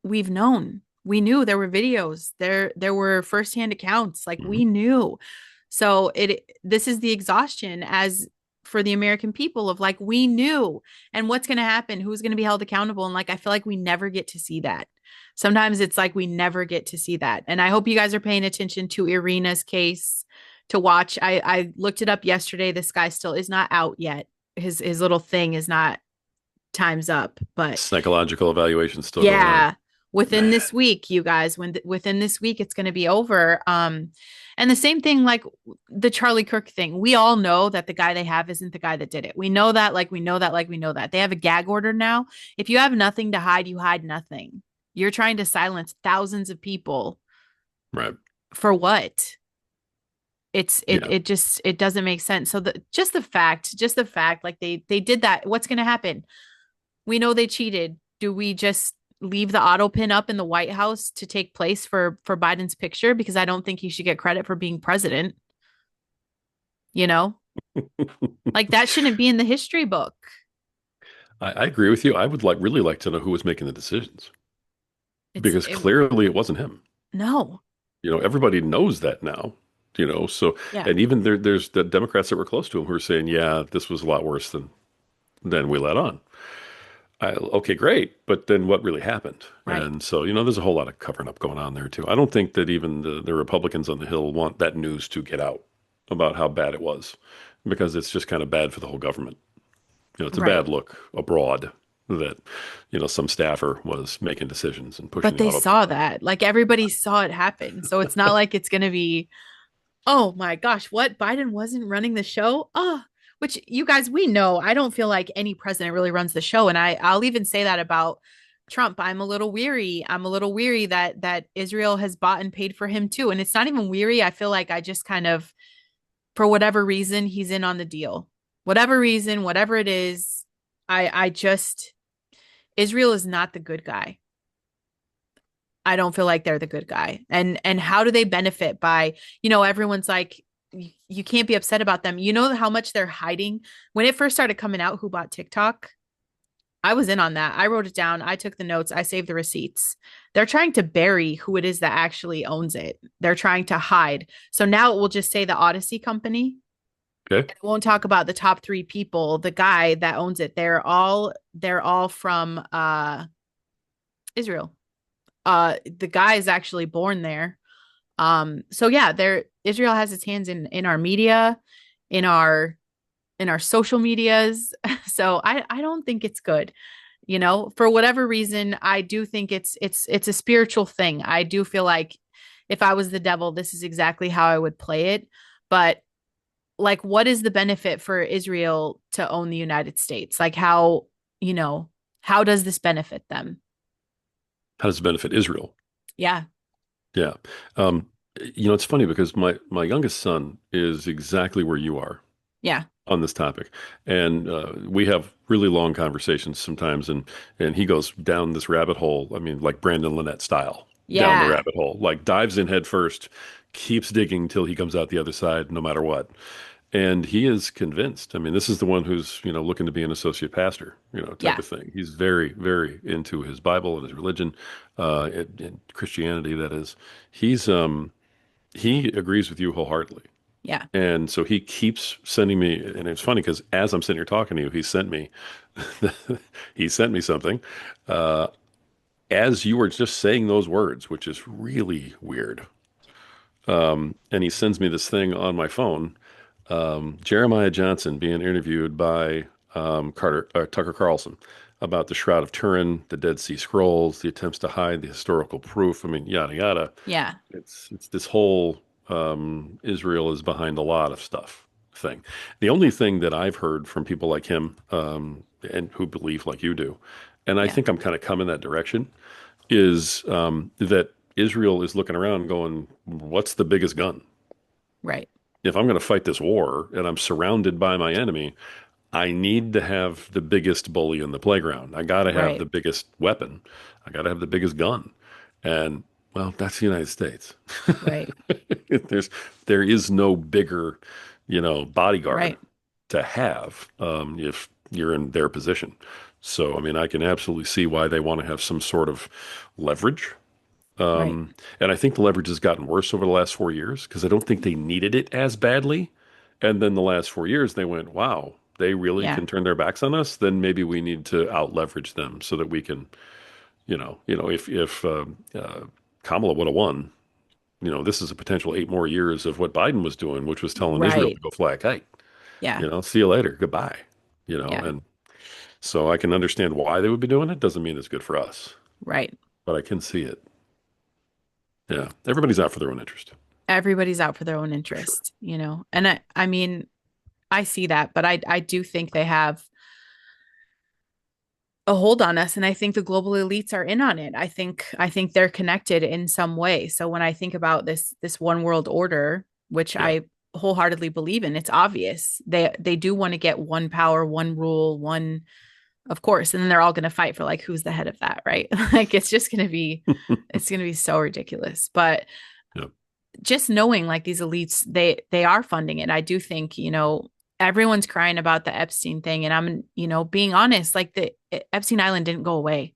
we've known. We knew there were videos. There were firsthand accounts. Like Mhm. we knew. So this is the exhaustion as for the American people of like we knew and what's going to happen, who's going to be held accountable and like I feel like we never get to see that. Sometimes it's like we never get to see that. And I hope you guys are paying attention to Irina's case to watch. I looked it up yesterday. This guy still is not out yet. His little thing is not time's up, but Psychological evaluation still going on. yeah, within Man. this week, you guys, within this week, it's going to be over. And the same thing, like the Charlie Kirk thing. We all know that the guy they have isn't the guy that did it. We know that, like we know that, like we know that. They have a gag order now. If you have nothing to hide, you hide nothing. You're trying to silence thousands of people Right. for what? Yeah. It just it doesn't make sense. So just the fact, like they did that. What's going to happen? We know they cheated. Do we just leave the auto pin up in the White House to take place for Biden's picture? Because I don't think he should get credit for being president. You know, like that shouldn't be in the history book. I agree with you. I would really like to know who was making the decisions It's because it, clearly it wasn't him. no, Everybody knows that now. So yeah, and even there's the Democrats that were close to him who are saying, yeah, this was a lot worse than we let on. Okay, great, but then what really happened? right, And so there's a whole lot of covering up going on there too. I don't think that even the Republicans on the Hill want that news to get out about how bad it was, because it's just kind of bad for the whole government. It's a right. bad look abroad that some staffer was making decisions and pushing But the they auto saw button. that, like everybody saw it happen. So it's not like it's gonna be oh my gosh, what? Biden wasn't running the show? Oh, which you guys, we know. I don't feel like any president really runs the show. And I'll even say that about Trump. I'm a little weary. I'm a little weary that Israel has bought and paid for him too. And it's not even weary. I feel like I just kind of, for whatever reason, he's in on the deal. Whatever reason, whatever it is, I just Israel is not the good guy. I don't feel like they're the good guy. And how do they benefit by, everyone's like you can't be upset about them. You know how much they're hiding? When it first started coming out who bought TikTok, I was in on that. I wrote it down. I took the notes. I saved the receipts. They're trying to bury who it is that actually owns it. They're trying to hide. So now it will just say the Odyssey company. Okay. It won't talk about the top 3 people, the guy that owns it. They're all from Israel. The guy is actually born there. So yeah, there Israel has its hands in our media, in our social medias. So I don't think it's good. For whatever reason, I do think it's a spiritual thing. I do feel like if I was the devil, this is exactly how I would play it. But like what is the benefit for Israel to own the United States? Like you know, how does this benefit them? How does it benefit Israel? Yeah. Yeah. Um, it's funny because my youngest son is exactly where you are Yeah. on this topic, and we have really long conversations sometimes, and he goes down this rabbit hole. I mean, like Brandon Lynette style, down the Yeah. rabbit hole, like dives in head first, keeps digging till he comes out the other side, no matter what. And he is convinced. I mean, this is the one who's, looking to be an associate pastor, type Yeah. of thing. He's very, very into his Bible and his religion, and Christianity, that is. He agrees with you wholeheartedly. Yeah. And so he keeps sending me, and it's funny because as I'm sitting here talking to you, he sent me something, uh, as you were just saying those words, which is really weird. And he sends me this thing on my phone. Jeremiah Johnson being interviewed by Tucker Carlson about the Shroud of Turin, the Dead Sea Scrolls, the attempts to hide the historical proof. I mean, yada yada. Yeah. It's this whole Israel is behind a lot of stuff thing. The only thing that I've heard from people like him, and who believe like you do, and I Yeah. think I'm kind of coming that direction, is that Israel is looking around going, "What's the biggest gun?" Right. If I'm going to fight this war and I'm surrounded by my enemy, I need to have the biggest bully in the playground. I got to have Right. the biggest weapon. I got to have the biggest gun. And well, that's the United States. Right. There's there is no bigger, bodyguard Right. to have if you're in their position. So, I mean, I can absolutely see why they want to have some sort of leverage. Right. And I think the leverage has gotten worse over the last 4 years because I don't think they needed it as badly. And then the last 4 years, they went, wow, they really Yeah. can turn their backs on us. Then maybe we need to out leverage them so that we can, if Kamala would have won, this is a potential 8 more years of what Biden was doing, which was telling Israel Right. to go fly a kite. Yeah. See you later, goodbye. Yeah. And so I can understand why they would be doing it. Doesn't mean it's good for us, Right. but I can see it. Yeah, everybody's out for their own interest. Everybody's out for their own interest, you know. And I mean, I see that, but I do think they have a hold on us, and I think the global elites are in on it. I think they're connected in some way. So when I think about this one world order, which Yeah. I wholeheartedly believe in, it's obvious. They do want to get one power, one rule, one, of course, and then they're all going to fight for like who's the head of that, right? Like it's going to be so ridiculous. But Yeah. just knowing like these elites, they are funding it. I do think, everyone's crying about the Epstein thing, and I'm, being honest, like the Epstein Island didn't go away.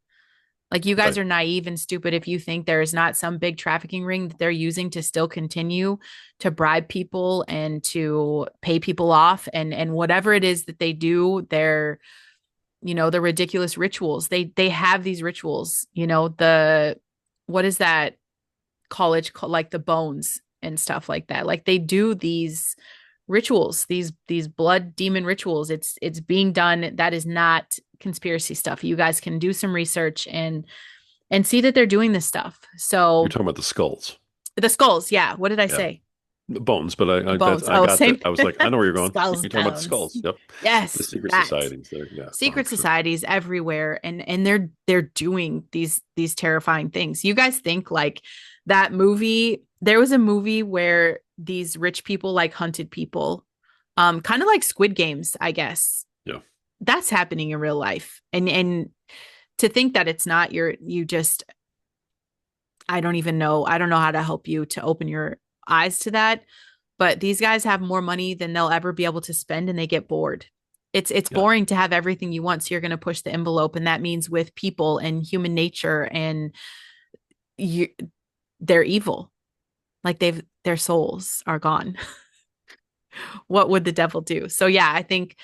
Like you guys Right. are naive and stupid if you think there is not some big trafficking ring that they're using to still continue to bribe people and to pay people off, and whatever it is that they do, the ridiculous rituals. They have these rituals, the what is that college like the bones and stuff like that. Like they do these rituals, these blood demon rituals. It's being done. That is not conspiracy stuff. You guys can do some research and see that they're doing this stuff. You're So talking about the skulls. the skulls, yeah. What did I Yeah. say? The bones, but The that's bones. I Oh, got same. that. I was like, I know where you're going. Skulls, You're talking about the bones. skulls. Yep. The Yes, secret that. societies there. Yeah, Secret sure. societies everywhere, and they're doing these terrifying things. You guys think like that movie, there was a movie where these rich people like hunted people, kind of like Squid Games, I guess. Yeah. That's happening in real life. And to think that it's not, you just, I don't even know. I don't know how to help you to open your eyes to that. But these guys have more money than they'll ever be able to spend, and they get bored. It's Yeah. boring to have everything you want, so you're going to push the envelope, and that means with people and human nature, and you, they're evil. Like their souls are gone. What would the devil do? So yeah, I think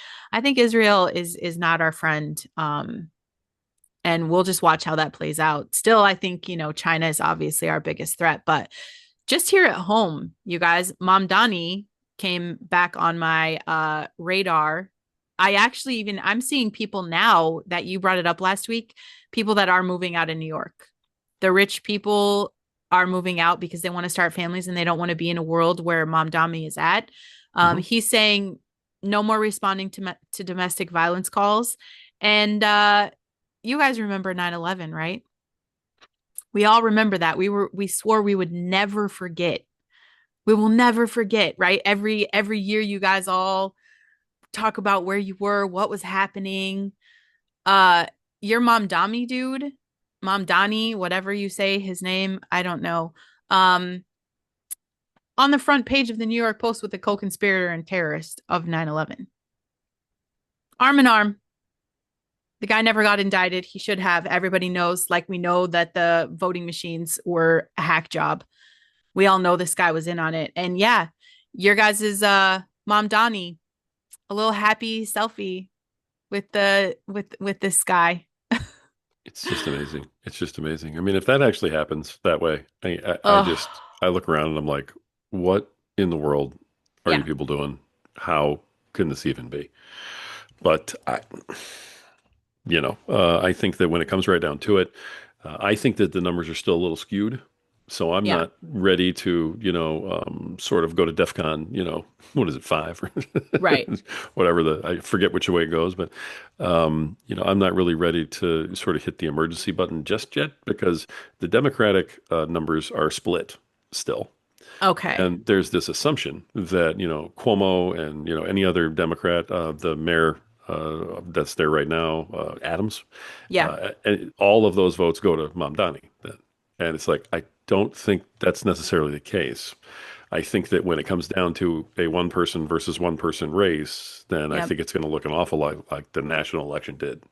Israel is not our friend. And we'll just watch how that plays out. Still, I think, China is obviously our biggest threat, but just here at home, you guys, Mamdani came back on my radar. I'm seeing people now that you brought it up last week, people that are moving out of New York. The rich people are moving out because they want to start families and they don't want to be in a world where Mamdani is at. Hmm. He's saying no more responding to domestic violence calls. And you guys remember 9/11, right? We all remember that. We swore we would never forget. We will never forget, right? Every year you guys all talk about where you were, what was happening. Uh your Mamdani dude, Mamdani, whatever you say his name, I don't know. Um on the front page of the New York Post with the co-conspirator and terrorist of 9/11. Arm in arm. The guy never got indicted. He should have. Everybody knows, like we know that the voting machines were a hack job. We all know this guy was in on it. And yeah, your guys' Mom Donnie, a little happy selfie with this guy. It's just amazing. It's just amazing. I mean, if that actually happens that way, Oh, I look around and I'm like, what in the world are you yeah, people doing? How can this even be? But I think that when it comes right down to it, I think that the numbers are still a little skewed. So I'm yeah, not ready to, sort of go to DEF CON, what is it, five or right, whatever I forget which way it goes, but, I'm not really ready to sort of hit the emergency button just yet because the Democratic numbers are split still. Okay. And there's this assumption that, Cuomo and, any other Democrat, the mayor that's there right now, Adams, Yeah. and all of those votes go to Mamdani. And it's like, I don't think that's necessarily the case. I think that when it comes down to a one person versus one person race, then I Yep. think it's going to look an awful lot like the national election did.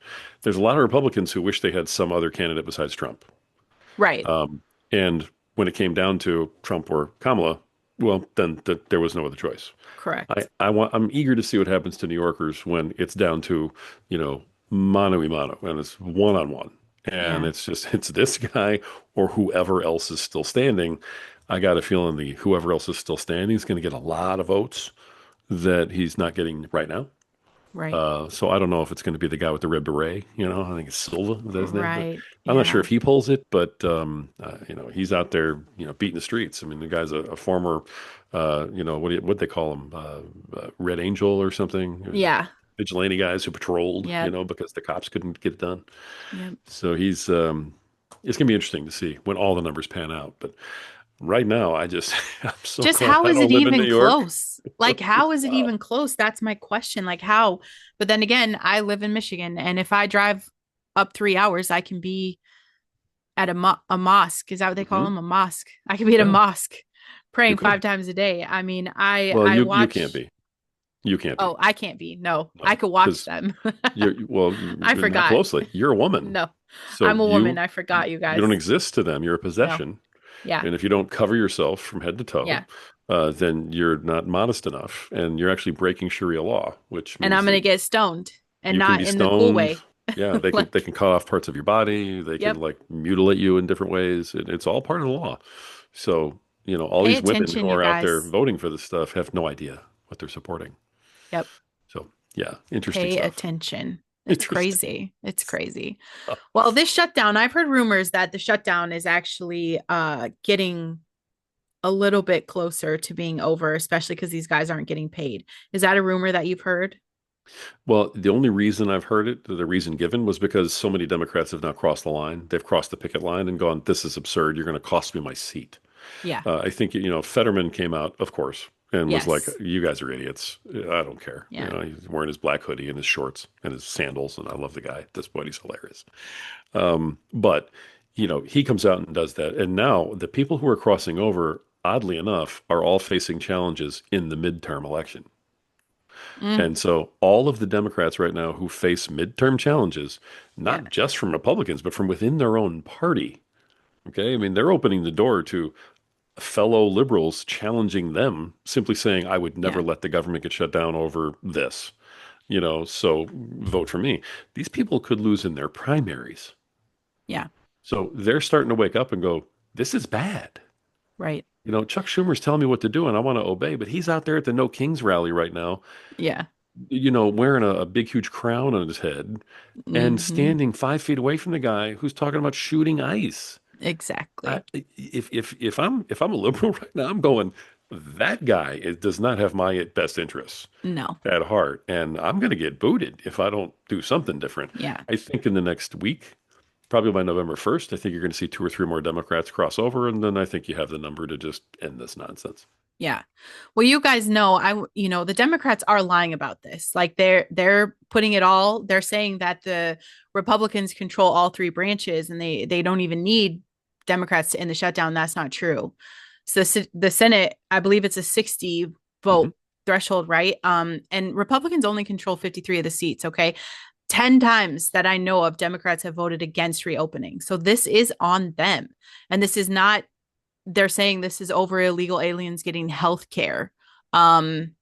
There's a lot of Republicans who wish they had some other candidate besides Trump. Right. And when it came down to Trump or Kamala, well, then there was no other choice. Correct. I'm eager to see what happens to New Yorkers when it's down to, mano a mano, and it's one on one. And Yeah. it's this guy or whoever else is still standing. I got a feeling the whoever else is still standing is going to get a lot of votes that he's not getting right now. Right. So I don't know if it's going to be the guy with the red beret. I think it's Silva, is that his name? But Right. I'm not sure Yeah. if he pulls it. But he's out there, beating the streets. I mean, the guy's a former, what they call him, Red Angel or something, Yeah. vigilante guys who patrolled, Yep. because the cops couldn't get it done. Yep. So it's going to be interesting to see when all the numbers pan out. But right now, I'm so Just glad how I is it don't live in New even York. close? Like, how is it Wow. even close? That's my question. Like, how? But then again, I live in Michigan, and if I drive up 3 hours, I can be at a mosque. Is that what they call Hmm. them? A mosque. I can be at a Yeah, mosque you praying five could. times a day. I mean, I Well, I you can't watch. be. You can't be. Oh, I can't be. No, I No, could watch because them. I not forgot. closely. You're a woman, No, so I'm a woman. I forgot you you don't guys. exist to them. You're a No. possession, Yeah. and if you don't cover yourself from head to toe, Yeah. then you're not modest enough, and you're actually breaking Sharia law, which And I'm means gonna that get stoned and you can not be in the cool stoned. way. Yeah, they Like, can cut off parts of your body. They can yep. like mutilate you in different ways. It's all part of the law. So, all Pay these women attention, who you are out there guys. voting for this stuff have no idea what they're supporting. Yep. So, yeah, interesting Pay stuff. attention. It's Interesting. crazy. It's crazy. Well, this shutdown, I've heard rumors that the shutdown is actually getting a little bit closer to being over, especially because these guys aren't getting paid. Is that a rumor that you've heard? Well, the only reason I've heard it, the reason given, was because so many Democrats have now crossed the line. They've crossed the picket line and gone, "This is absurd. You're going to cost me my seat." Yeah. I think, Fetterman came out, of course, and was like, Yes. "You guys are idiots. I don't care." Yeah. He's wearing his black hoodie and his shorts and his sandals, and I love the guy. At this point, he's hilarious. But he comes out and does that, and now the people who are crossing over, oddly enough, are all facing challenges in the midterm election. Mm, And so all of the Democrats right now who face midterm challenges, yeah. not just from Republicans, but from within their own party. Okay. I mean, they're opening the door to fellow liberals challenging them, simply saying, I would never Yeah. let the government get shut down over this, so vote for me. These people could lose in their primaries. Yeah. So they're starting to wake up and go, this is bad. Right. Chuck Schumer's telling me what to do and I want to obey, but he's out there at the No Kings rally right now, Yeah. wearing a big, huge crown on his head and Hmm. standing 5 feet away from the guy who's talking about shooting ICE. Exactly. If I'm a liberal right now, I'm going, that guy does not have my best interests No. at heart, and I'm going to get booted if I don't do something different. Yeah. I think in the next week, probably by November 1st, I think you're going to see two or three more Democrats cross over, and then I think you have the number to just end this nonsense. Yeah. Well, you guys know, the Democrats are lying about this. Like they're putting it all, they're saying that the Republicans control all three branches and they don't even need Democrats to end the shutdown. That's not true. So the Senate, I believe it's a 60 Hmm. vote threshold, right? And Republicans only control 53 of the seats, okay? 10 times that I know of, Democrats have voted against reopening. So this is on them. And this is not, they're saying this is over illegal aliens getting health care. Um,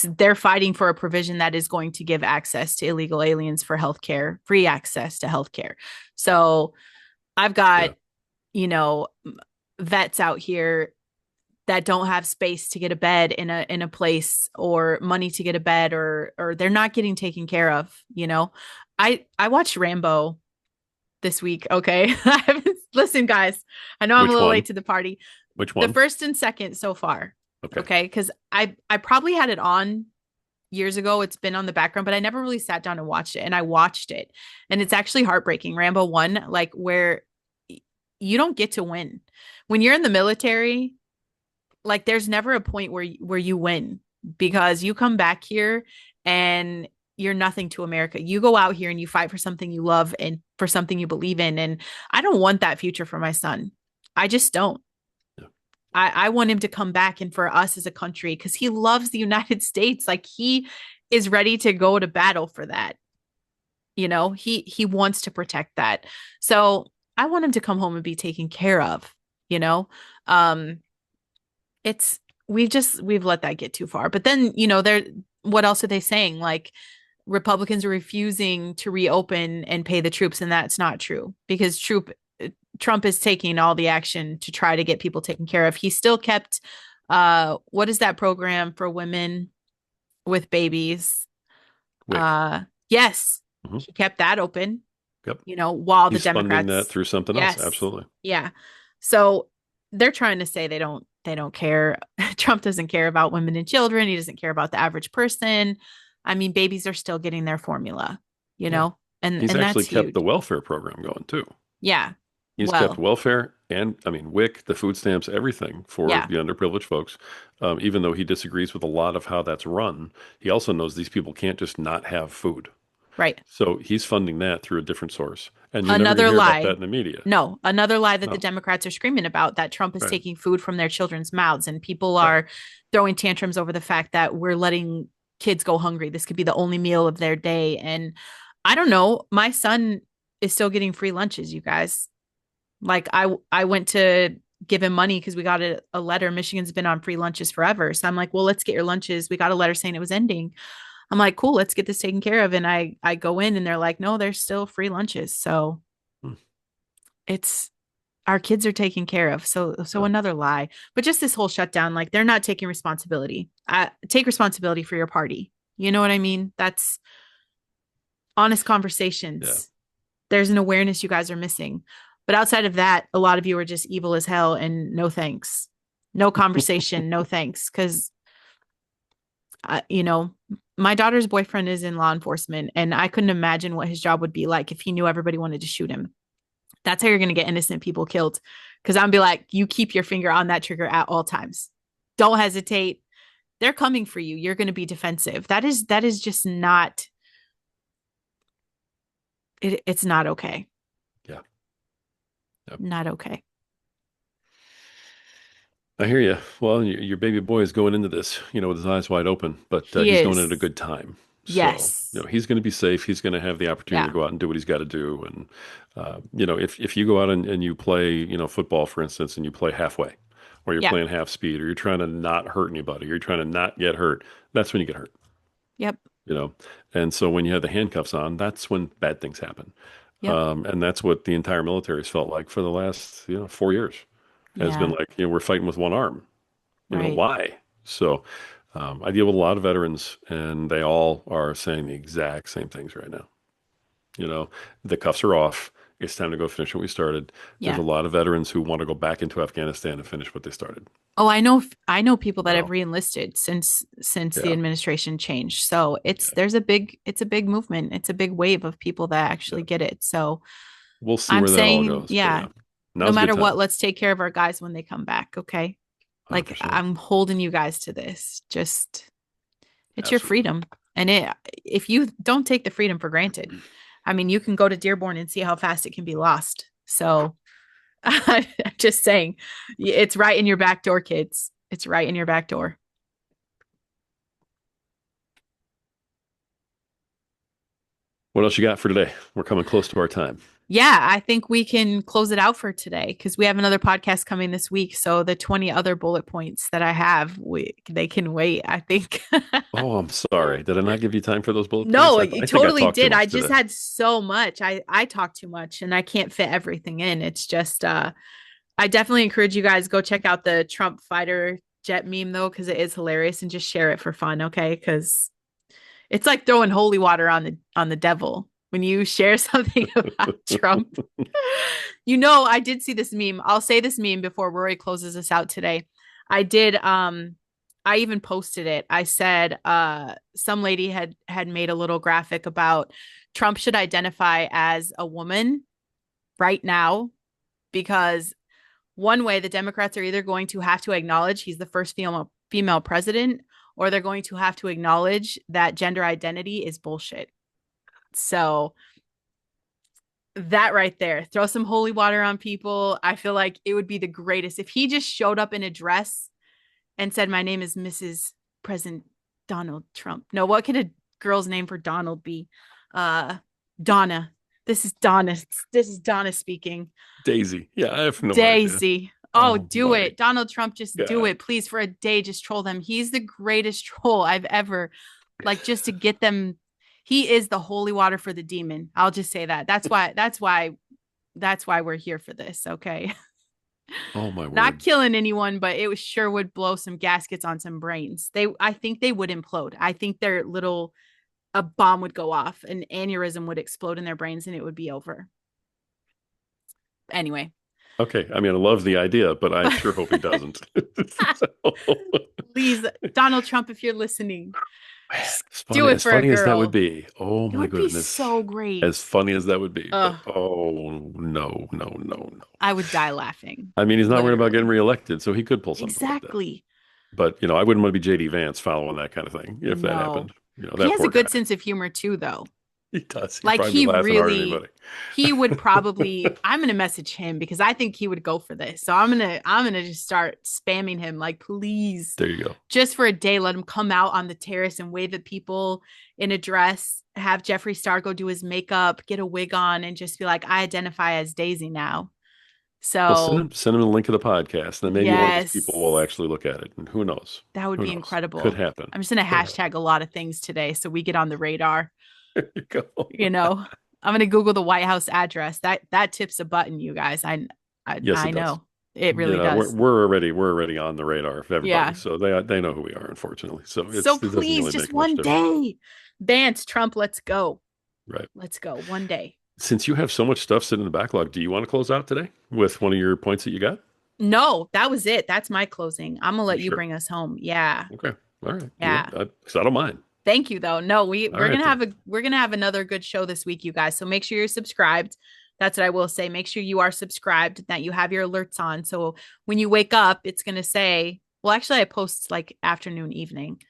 they're fighting for a provision that is going to give access to illegal aliens for healthcare, free access to healthcare. So I've got, Yeah, you know, vets out here that don't have space to get a bed in a place or money to get a bed or they're not getting taken care of. I watched Rambo this week, okay? Listen, guys, I know I'm a which little late one? to the party. Which The one? first and second so far, Okay. okay? Because I probably had it on years ago. It's been on the background, but I never really sat down and watched it. And I watched it, and it's actually heartbreaking. Rambo 1, like where you don't get to win when you're in the military. like there's never a point where you win, because you come back here and you're nothing to America. You go out here and you fight for something you love and for something you believe in. And I don't want that future for my son. I just don't. Yeah. I want him to come back and for us as a country, because he loves the United States. Like he is ready to go to battle for that. You know, he wants to protect that. So I want him to come home and be taken care of, you know? Um, it's we've let that get too far. But then, they're what else are they saying? Like Republicans are refusing to reopen and pay the troops, and that's not true, because Trump is taking all the action to try to get people taken care of. He still kept what is that program for women with babies? WIC. Yes, Mm-hmm. he kept that open. Yep. While He's the funding that Democrats, through something else. yes, Absolutely. yeah. So they're trying to say they don't care. Trump doesn't care about women and children. He doesn't care about the average person. I mean, babies are still getting their formula, Yeah. He's and actually that's kept huge. the welfare program going too. Yeah. He's kept Well, welfare and, I mean, WIC, the food stamps, everything for yeah, the underprivileged folks. Even though he disagrees with a lot of how that's run, he also knows these people can't just not have food. right. So he's funding that through a different source. And you're never going Another to hear about that lie. in the media. No, another lie that the No. Democrats are screaming about, that Trump is Right. taking food from their children's mouths, and people Right. are throwing tantrums over the fact that we're letting kids go hungry. This could be the only meal of their day. And I don't know, my son is still getting free lunches, you guys. Like I went to give him money because we got a letter. Michigan's been on free lunches forever. So I'm like, well, let's get your lunches. We got a letter saying it was ending. I'm like, cool, let's get this taken care of. And I go in and they're like, no, there's still free lunches. So Hmm. it's our kids are taken care of. So Yeah. another lie. But just this whole shutdown, like they're not taking responsibility. Take responsibility for your party. You know what I mean? That's honest Yeah. conversations. There's an awareness you guys are missing. But outside of that, a lot of you are just evil as hell and no thanks. No conversation, no thanks. Because, you know, my daughter's boyfriend is in law enforcement, and I couldn't imagine what his job would be like if he knew everybody wanted to shoot him. That's how you're going to get innocent people killed. Because I'm be like, you keep your finger on that trigger at all times. Don't hesitate. They're coming for you. You're going to be defensive. That is just not. It's not okay. Yeah. Yep. Not okay. I hear you. Well, your baby boy is going into this, with his eyes wide open, but He he's going in at a is. good time. So, Yes. he's going to be safe. He's going to have the opportunity to Yeah. go out and do what he's got to do. And, if you go out and you play, football, for instance, and you play halfway, or you're Yeah. playing half speed, or you're trying to not hurt anybody, or you're trying to not get hurt, that's when you get hurt, Yep. you know? And so when you have the handcuffs on, that's when bad things happen. Yep. And that's what the entire military has felt like for the last, 4 years has been Yeah. like, we're fighting with one arm. Right. Why? So I deal with a lot of veterans, and they all are saying the exact same things right now. The cuffs are off. It's time to go finish what we started. There's a Yeah. lot of veterans who want to go back into Afghanistan and finish what they started. Oh, I know people that have So, reenlisted since the yeah, administration changed. So yeah, it's a big movement. It's a big wave of people that actually yeah. get it. So We'll see I'm where that all saying, goes. But yeah, yeah, no now's a good matter what, time. let's take care of our guys when they come back. Okay. Like 100%. I'm holding you guys to this. Just it's your Absolutely. freedom. And if you don't take the freedom for granted, I mean, you can go to Dearborn and see how fast it can be lost. So I'm just saying, it's right in your back door, kids. It's right in your back door. What else you got for today? We're coming close to our time. Yeah, I think we can close it out for today because we have another podcast coming this week. So the 20 other bullet points that I have, they can wait, I think. Oh, I'm sorry. Did I not give you time for those bullet points? No, I you think I totally talked too did. I much just today. had so much. I talk too much and I can't fit everything in. It's just I definitely encourage you guys go check out the Trump fighter jet meme though, because it is hilarious, and just share it for fun, okay? Because it's like throwing holy water on the devil when you share something about Trump. I did see this meme. I'll say this meme before Rory closes us out today. I did I even posted it. I said some lady had made a little graphic about Trump should identify as a woman right now, because One way, the Democrats are either going to have to acknowledge he's the first female president, or they're going to have to acknowledge that gender identity is bullshit. So that right there, throw some holy water on people. I feel like it would be the greatest if he just showed up in a dress and said, "My name is Mrs. President Donald Trump." No, what could a girl's name for Donald be? Donna. This is Donna. This is Donna speaking. Daisy. Yeah, I have no Daisy. idea. Oh, Oh do my it. Donald Trump, just do God. it. Please, for a day, just troll them. He's the greatest troll I've ever, like, just to get them. He is the holy water for the demon. I'll just say that. That's why we're here for this. Okay. Oh my Not word. killing anyone, but it sure would blow some gaskets on some brains. I think they would implode. I think a bomb would go off, an aneurysm would explode in their brains, and it would be over. Anyway. Okay. I mean, I love the idea, but I sure hope he doesn't. So, Please, Donald Trump, if you're listening, just do it as for a funny as that would girl. be. Oh It my would be goodness. so great. As funny as that would be. But Ugh, oh no, no, no, no. I would die laughing. I mean, he's not worried about getting Literally. reelected, so he could pull something like that. Exactly. But, I wouldn't want to be JD Vance following that kind of thing if that No. happened. He That has a poor guy. good sense of humor too, though. He does. He'd Like probably be he laughing harder than really anybody. he would probably I'm gonna message him because I think he would go for this. So I'm gonna just start spamming him like, please, There you go. just for a day, let him come out on the terrace and wave at people in a dress, have Jeffree Star go do his makeup, get a wig on, and just be like, I identify as Daisy now. Well, So send him the link of the podcast, and then maybe one of these people will yes, actually look at it. And who knows? that would Who be knows? Could incredible. happen. I'm just gonna Could happen. hashtag a lot of things today so we get on the radar. There you go. You know, I'm gonna Google the White House address. That tips a button, you guys. I Yes, I it does. know it really does. We're already on the radar of everybody, Yeah. so they know who we are, unfortunately. So So it doesn't please, really just make much one difference, day, Vance Trump, let's go. right? Let's go one day. Since you have so much stuff sitting in the backlog, do you want to close out today with one of your points that you got? No, that was it. That's my closing. I'm gonna You let you sure? bring us home. Yeah. Okay. All right. Yeah. Because I don't mind. Thank you though. No, All we're right gonna then. have another good show this week, you guys. So make sure you're subscribed. That's what I will say. Make sure you are subscribed, that you have your alerts on. So when you wake up, it's gonna say, well, actually I post like afternoon, evening,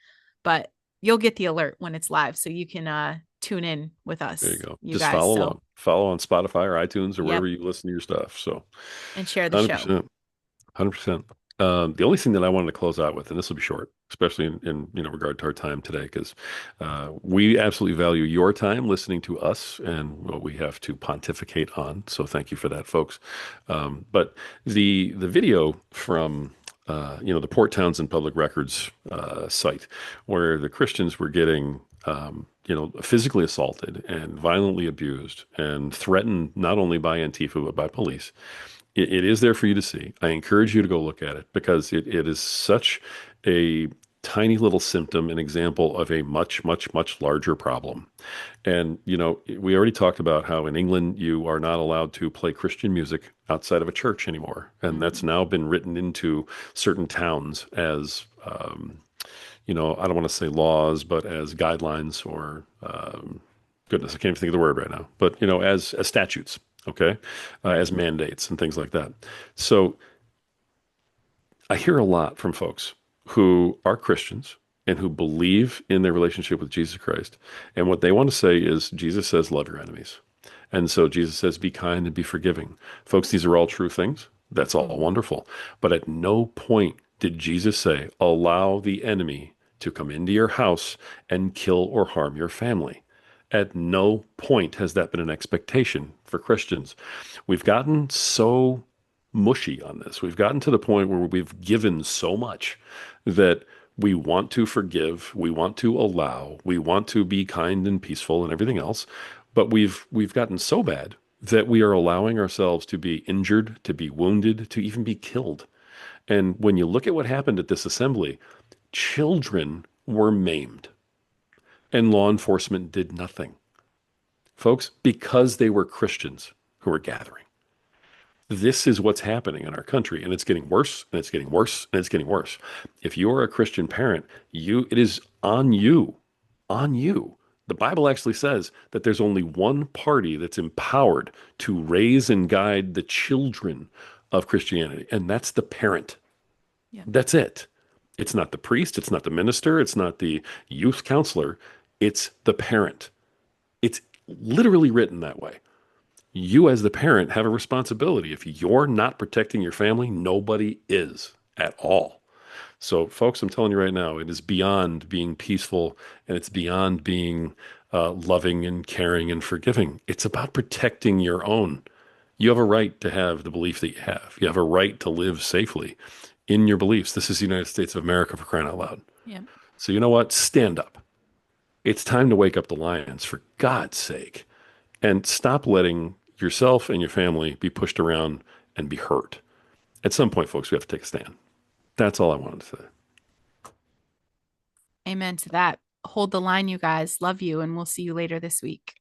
but you'll get the alert when it's live. So you can tune in with There you us, go. you Just guys. follow So along. Follow on Spotify or iTunes or yep, wherever you listen to your stuff. So and share the show. 100%. 100%. The only thing that I wanted to close out with, and this will be short, especially in regard to our time today, because we absolutely value your time listening to us and what we have to pontificate on. So thank you for that, folks. But the video from the Port Townsend Public Records site, where the Christians were getting physically assaulted and violently abused and threatened not only by Antifa but by police. It is there for you to see. I encourage you to go look at it because it is such a tiny little symptom, an example of a much, much, much larger problem. And, we already talked about how in England you are not allowed to play Christian music outside of a church anymore. And that's Mhm. now been written into certain towns as, I don't want to say laws, but as guidelines or, goodness, I can't even think of the word right now, but, as statutes. Okay, Right. as mandates and things like that. So I hear a lot from folks who are Christians and who believe in their relationship with Jesus Christ. And what they want to say is Jesus says, love your enemies. And so Jesus says, be kind and be forgiving. Folks, these are all true things. That's all Mhm. wonderful. But at no point did Jesus say, allow the enemy to come into your house and kill or harm your family. At no point has that been an expectation for Christians. We've gotten so mushy on this. We've gotten to the point where we've given so much that we want to forgive, we want to allow, we want to be kind and peaceful and everything else, but we've gotten so bad that we are allowing ourselves to be injured, to be wounded, to even be killed. And when you look at what happened at this assembly, children were maimed and law enforcement did nothing. Folks, because they were Christians who were gathering. This is what's happening in our country, and it's getting worse, and it's getting worse, and it's getting worse. If you are a Christian parent, it is on you, on you. The Bible actually says that there's only one party that's empowered to raise and guide the children of Christianity, and that's the parent. Yeah. That's it. It's not the priest. It's not the minister. It's not the youth counselor. It's the parent. It's literally written that way. You, as the parent, have a responsibility. If you're not protecting your family, nobody is at all. So, folks, I'm telling you right now, it is beyond being peaceful and it's beyond being loving and caring and forgiving. It's about protecting your own. You have a right to have the belief that you have. You have a right to live safely in your beliefs. This is the United States of America, for crying out loud. Yeah. So, you know what? Stand up. It's time to wake up the lions, for God's sake, and stop letting yourself and your family be pushed around and be hurt. At some point, folks, we have to take a stand. That's all I wanted to say. Amen to that. Hold the line, you guys. Love you, and we'll see you later this week.